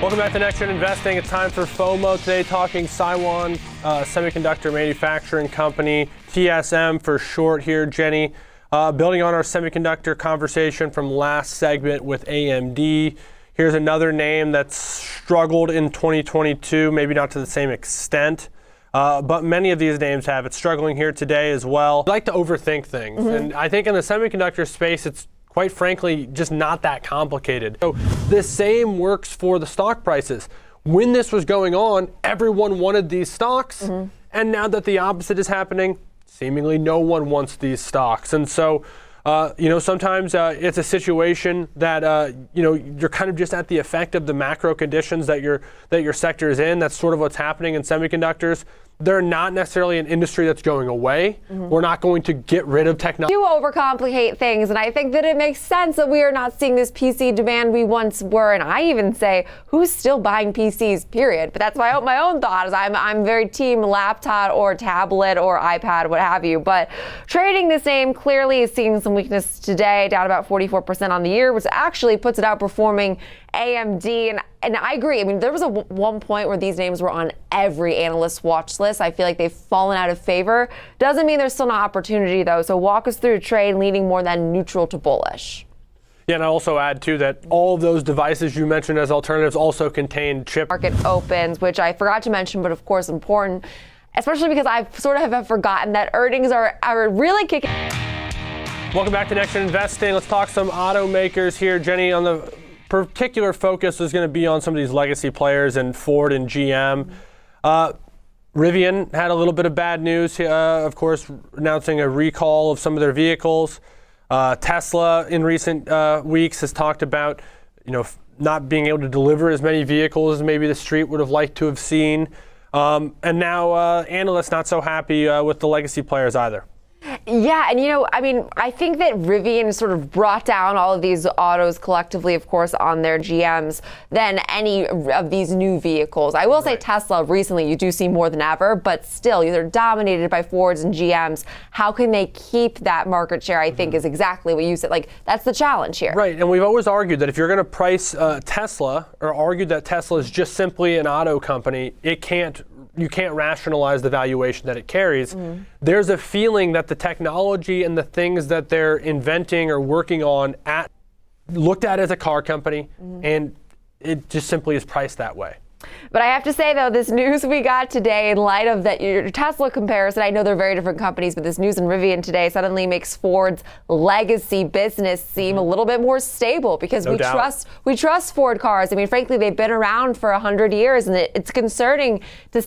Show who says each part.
Speaker 1: Welcome back to Next Gen Investing. It's time for FOMO today, talking Taiwan Semiconductor Manufacturing Company, TSM for short here, Jenny. Building on our semiconductor conversation from last segment with AMD, here's another name that's struggled in 2022, maybe not to the same extent, but many of these names have. It's struggling here today as well. I like to overthink things, and I think in the semiconductor space, it's quite frankly just not that complicated. So the same works for the stock prices. When this was going on, everyone wanted these stocks, and now that the opposite is happening, seemingly no one wants these stocks. And so, sometimes it's a situation that, you're kind of just at the effect of the macro conditions that your sector is in. That's sort of what's happening in semiconductors. They're not necessarily an industry that's going away. We're not going to get rid of technology.
Speaker 2: Do overcomplicate things, and I think that it makes sense that we are not seeing this PC demand we once were. And I even say, who's still buying PCs, period? But that's my own thought, is I'm very team laptop or tablet or iPad, what have you. But trading the same clearly is seeing some weakness today, down about 44% on the year, which actually puts it outperforming AMD. And I agree. I mean, there was one point where these names were on every analyst's watch list. I feel like they've fallen out of favor. Doesn't mean there's still an opportunity, though. So walk us through a trade leaning more than neutral to bullish.
Speaker 1: Yeah, and I also add, too, that all of those devices you mentioned as alternatives also contain chip.
Speaker 2: Market opens, which I forgot to mention, but of course important, especially because I sort of have forgotten that earnings are really kicking.
Speaker 1: Welcome back to Next Gen Investing. Let's talk some automakers here. Jenny, on the particular focus is going to be on some of these legacy players and Ford and GM. Rivian had a little bit of bad news, of course, announcing a recall of some of their vehicles. Tesla in recent weeks has talked about, not being able to deliver as many vehicles as maybe the street would have liked to have seen. And now analysts not so happy with the legacy players either.
Speaker 2: Yeah, and I think that Rivian sort of brought down all of these autos collectively, of course, on their GMs than any of these new vehicles. I will say Tesla recently, you do see more than ever, but still, they're dominated by Fords and GMs. How can they keep that market share, I think, is exactly what you said. Like, that's the challenge here.
Speaker 1: Right, and we've always argued that if you're going to price Tesla, or argued that Tesla is just simply an auto company, you can't rationalize the valuation that it carries. There's a feeling that the technology and the things that they're inventing or working on looked at as a car company, and it just simply is priced that way.
Speaker 2: But I have to say, though, this news we got today, in light of that your Tesla comparison, I know they're very different companies, but this news in Rivian today suddenly makes Ford's legacy business seem a little bit more stable, because we trust Ford cars. I mean, frankly, they've been around for 100 years, and it's concerning to